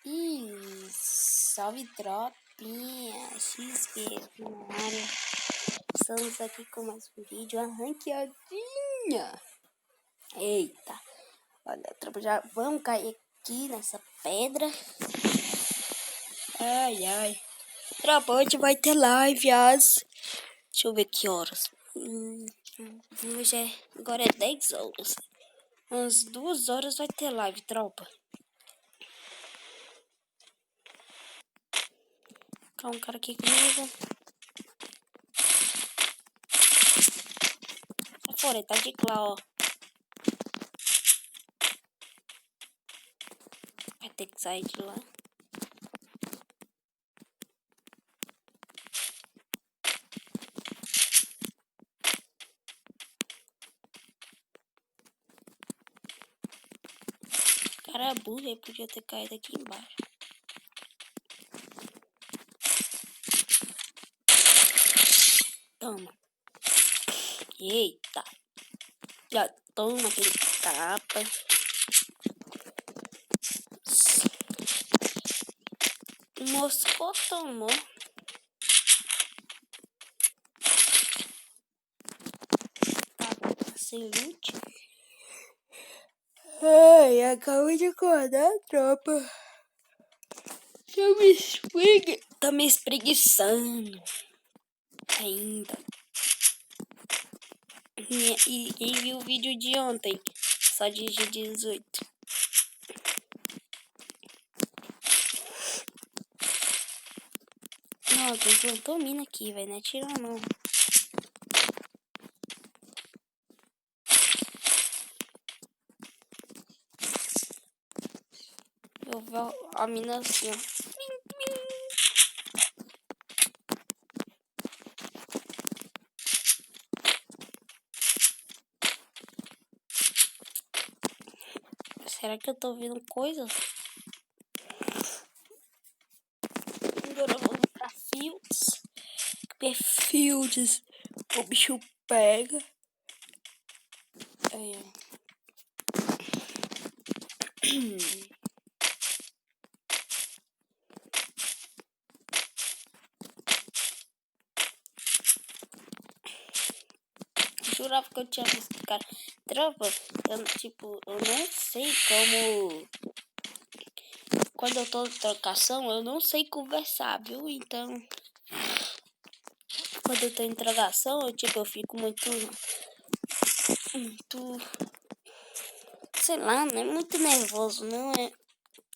Ih, salve tropinha, XP na área. Estamos aqui com mais um vídeo, uma ranqueadinha. Eita, olha, tropa, já vamos cair aqui nessa pedra. Ai, ai. Tropa, hoje vai ter live às... Deixa eu ver que horas. Hoje agora é 10 horas. Umas 2 horas vai ter live, tropa. Tá um cara aqui comigo. Sai fora, ele tá de lá, ó. Vai ter que sair de lá. O cara é burro, ele podia ter caído aqui embaixo. Toma. Eita. Já toma aquele tapa. O Moscou tomou. Tá sem loot. Ai, acabei de acordar, tropa. Tá me espreguiçando. Ainda. E quem viu o vídeo de ontem? Só de G18. Não, alguém plantou mina aqui, velho. Não é tiro não. Eu vou a mina assim, ó. Será que eu tô ouvindo coisas? Agora vamos pra Fields. Fields. O bicho pega. Aí, ó. Jurava que eu tinha visto, cara. Tropa, eu não sei como... Quando eu tô em trocação, eu não sei conversar, viu? Então, quando eu tô em trocação, eu fico muito... Sei lá, não é muito nervoso, não é...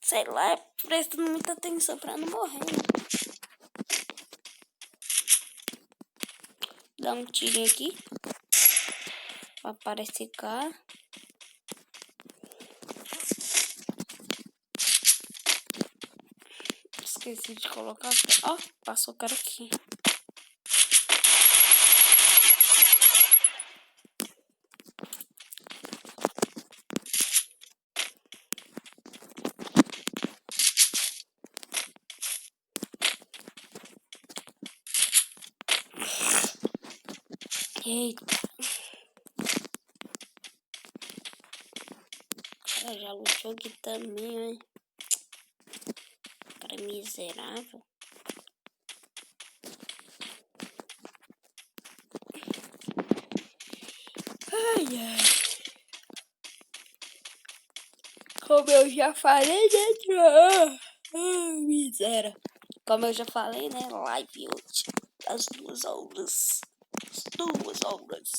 Sei lá, é prestando muita atenção pra não morrer, né? Dá um tirinho aqui. Pra aparecer cá. Esqueci de colocar... Ó, passou o cara aqui. Eita. Cara, já lutou aqui também, hein? Cara miserável. Ai, ai. Como eu já falei, né? Miséria. Como eu já falei, né? Live hoje. Às 2 horas. Às 2 horas.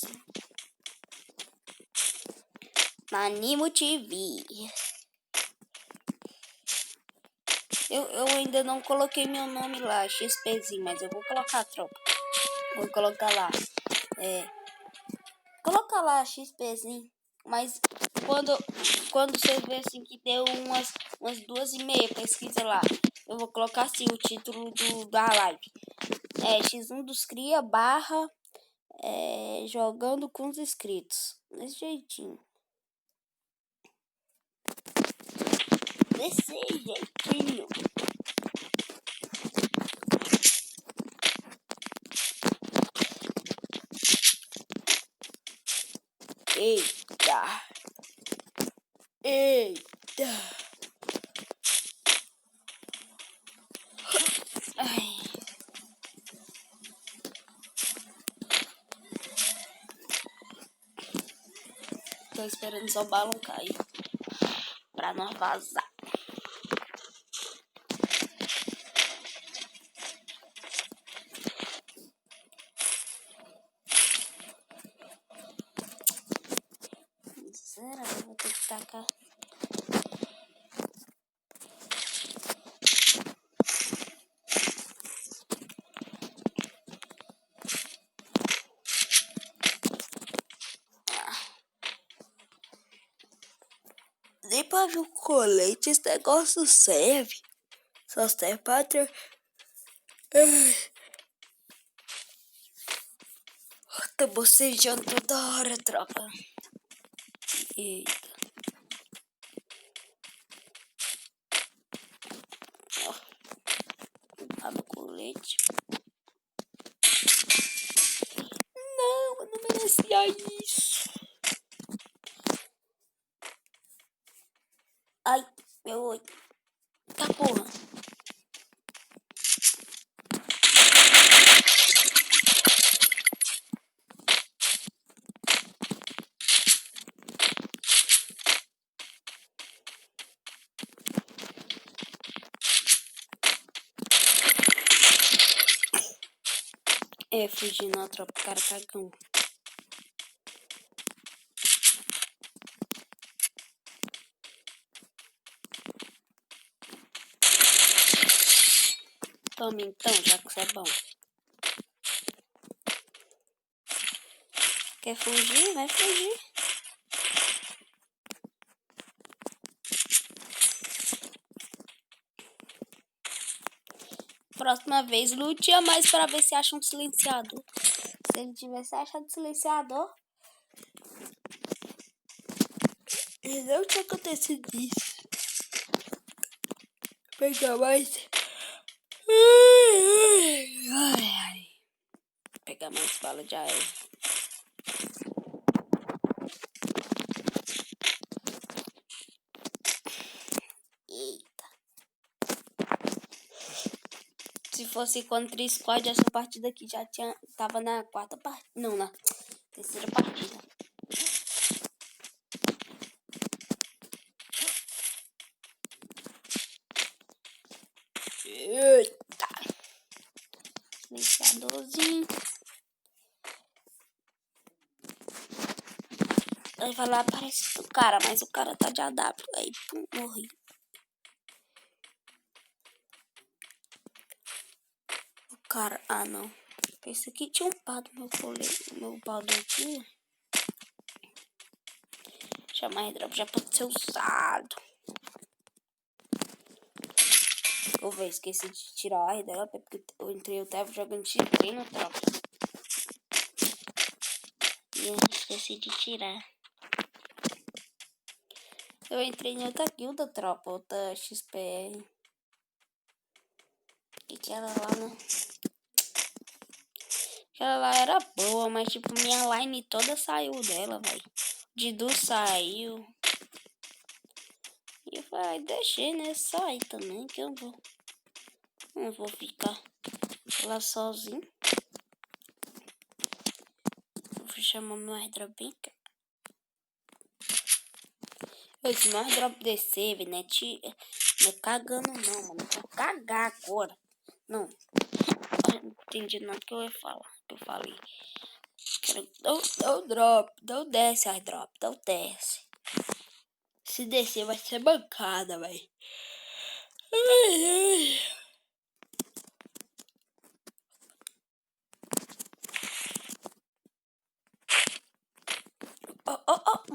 Na Animo TV. Eu ainda não coloquei meu nome lá, XPzinho, mas eu vou colocar, tropa. Vou colocar lá. Coloca lá, XPzinho. Mas quando você vê assim que deu umas 2h30, pesquisa lá. Eu vou colocar assim o título da live. X1 dos cria barra jogando com os inscritos. Desse jeitinho. Desse jeitinho. Eita. Eita. Tô esperando só o balão cair pra nós vazar. Será que eu vou ter que tacar? Nem pra ver o colete esse negócio serve. Só serve pra ter... Tô bocejando toda hora, tropa. Eita. Ó. Abre o colete. Não, eu não merecia isso. Ai, meu olho. Tá porra. Fugindo na tropa, o cara cagão. Toma então, já que você é bom. Quer fugir? Vai fugir. Próxima vez, lute a mais para ver se acha um silenciador. Se ele tivesse achado silenciador, e não tinha acontecido isso. Pegar mais. Ai. Pegar mais bala de aéreo. Eita. Se fosse contra squad, essa partida aqui já tava na quarta partida. Não, na terceira partida. Eita. Silenciadorzinho. Aí vai lá, aparece o cara, mas o cara tá de AW. Aí, pum, morri. O cara, não. Esse aqui tinha upado meu colete, meu baldetinho. Chamar airdrop já pode ser usado. Vou ver, esqueci de tirar o airdrop, porque eu entrei, eu tava jogando treino, tropa. E eu esqueci de tirar. Eu entrei em outra guilda, tropa, outra XPR. E aquela lá, né? Aquela lá era boa, mas tipo, minha line toda saiu dela, velho. Didu saiu. E eu falei, deixei, né? Sair também, que eu não vou ficar lá sozinho. Vou chamar meu airdrop bem cá. Esse meu airdrop descer, velho, né? Não é cagando não, mano. Vou cagar agora. Não. Não entendi nada que eu ia falar. Que eu falei. Dá o drop. Dá o desce, airdrop. Dá o desce. Se descer vai ser bancada, velho.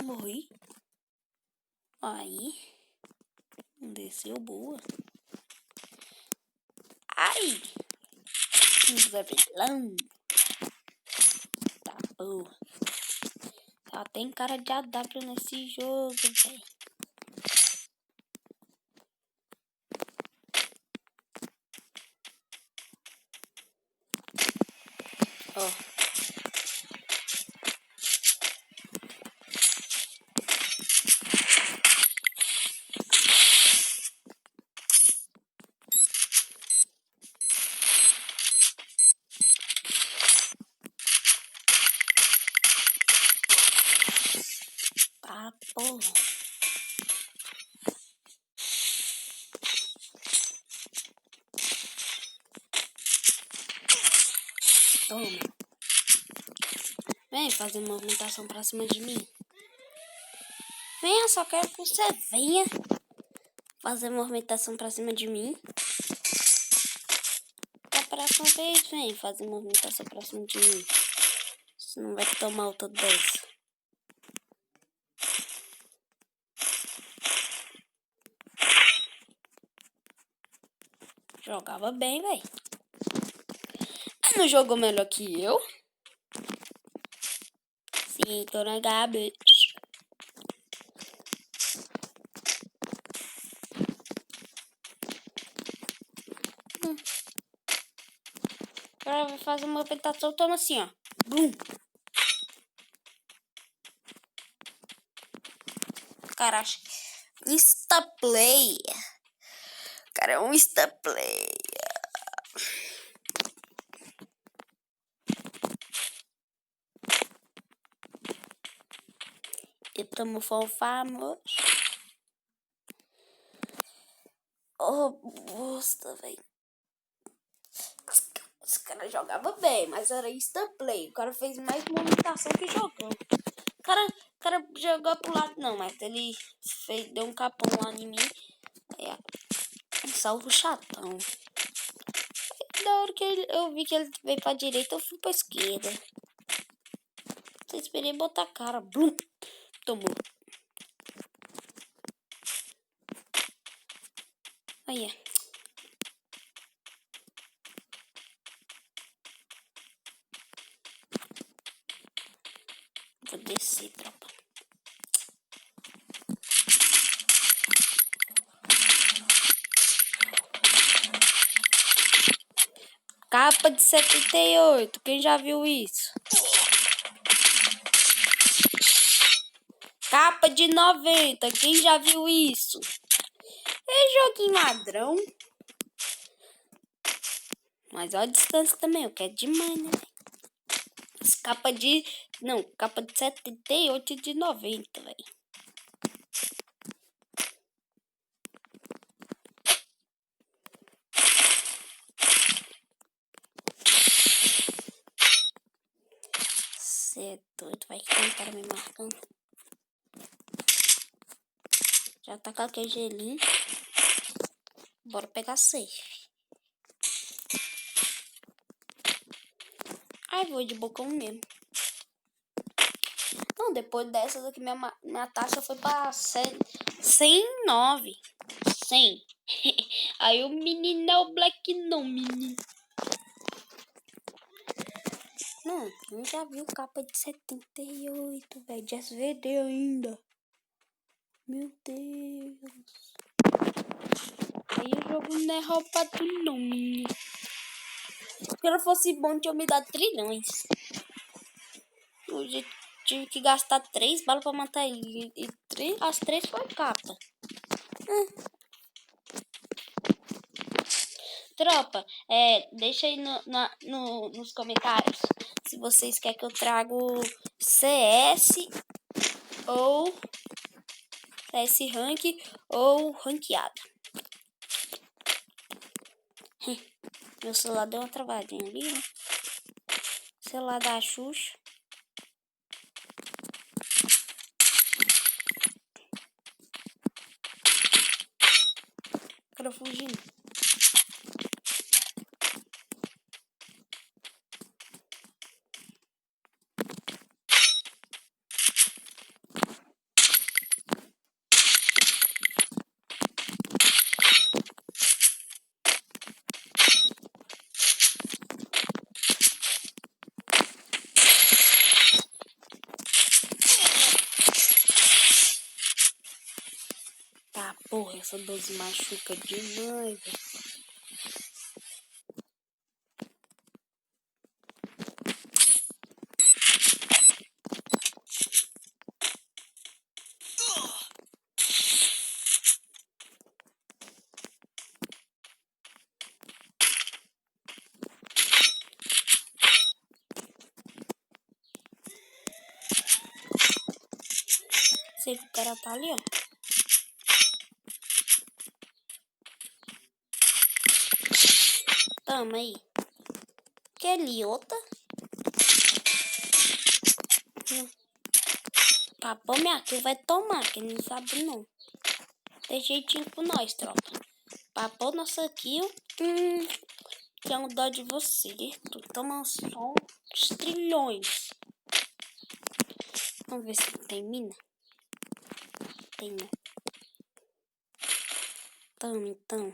Morri. Aí. Desceu boa. Ai. Zavilão. Tá boa. Só tem cara de AW nesse jogo, velho. Ó. Toma. Vem fazer movimentação pra cima de mim. Venha, só quero que você venha fazer movimentação pra cima de mim. Da próxima vez, vem fazer movimentação pra cima de mim. Você não vai tomar outra dessa. Jogava bem, velho. Não jogou melhor que eu? Sim, tô na garbage. Agora vai fazer uma movimentação, toma assim, ó. Bum. Cara, acho que Insta player. Cara, é um Insta player. E tamo famoso. Oh, bosta, velho. Esse cara jogava bem, mas era Insta play. O cara fez mais movimentação que jogou. O cara jogou pro lado, não, mas ele deu um capão lá em mim. É, um salvo chatão. Da hora que eu vi que ele veio pra direita, eu fui pra esquerda. Só esperei botar a cara. Blum. Tomou. Olha. Vou descer, tropa. Capa de 78. Quem já viu isso? Capa de 90. Quem já viu isso? É joguinho ladrão. Mas olha a distância também. Eu quero demais, né? Capa de... Não, capa de 78 e de 90, velho. Cê é doido, vai que tem um cara me marcando. Já tá com aquele gelinho. Bora pegar safe. Ai, vou de bocão mesmo. Não, depois dessa daqui minha taxa foi pra 109. 100. Aí o menino é o Black não, menino. Não, eu já viu capa de 78, velho. De SVD ainda. Meu Deus. Aí o jogo não é roubado não, menino. Se ela fosse bom, tinha me dado trilhões. Hoje tive que gastar 3 balas pra matar ele. E as 3 foi capa. Tropa, deixa aí nos comentários se vocês querem que eu trago CS ou CS Rank ou ranqueada. Meu celular deu uma travadinha ali, né? Celular da Xuxa. Cara fugindo. Tá, porra, essa 12 machuca demais, velho. Sei que o cara tá ali, ó. Tamo aí. Quer liota? Papão, minha tu vai tomar, que não sabe não. Tem jeitinho com nós, tropa. Papão, nossa kill. Tenho dó de você. Tu toma só uns trilhões. Vamos ver se tem mina. Tem, né? Tamo, então.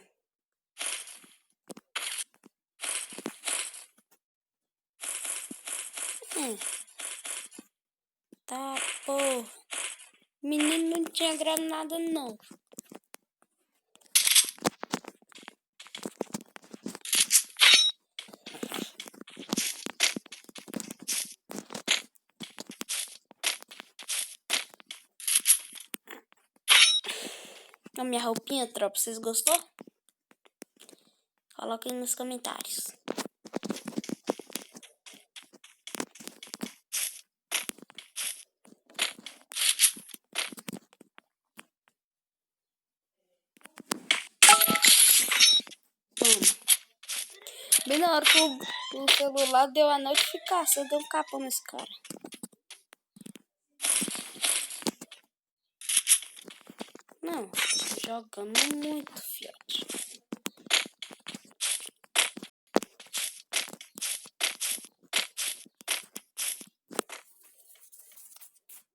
Tá, pô. Menino não tinha granada, não. A minha roupinha, tropa, vocês gostou? Coloquem nos comentários. Bem na hora que o celular deu a notificação, deu um capão nesse cara. Não, jogando muito, fiote.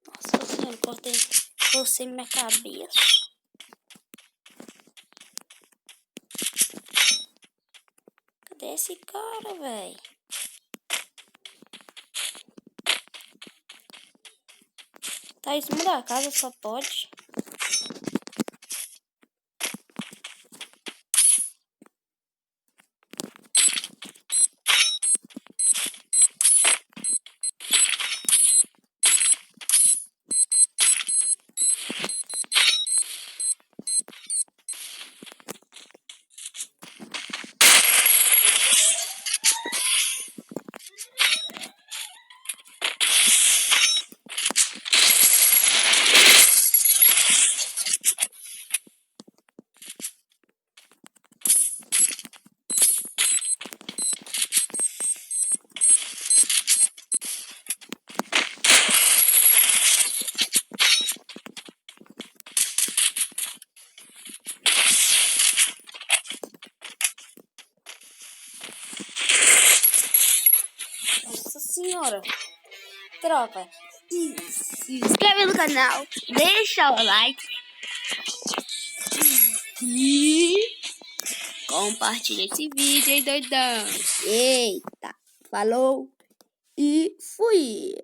Nossa senhora, torcei minha cabeça. Cadê esse cara, velho? Tá em cima da casa, só pode. Nossa senhora. Tropa, se inscreve no canal, deixa o like e compartilha esse vídeo, hein, doidão. Eita, falou e fui.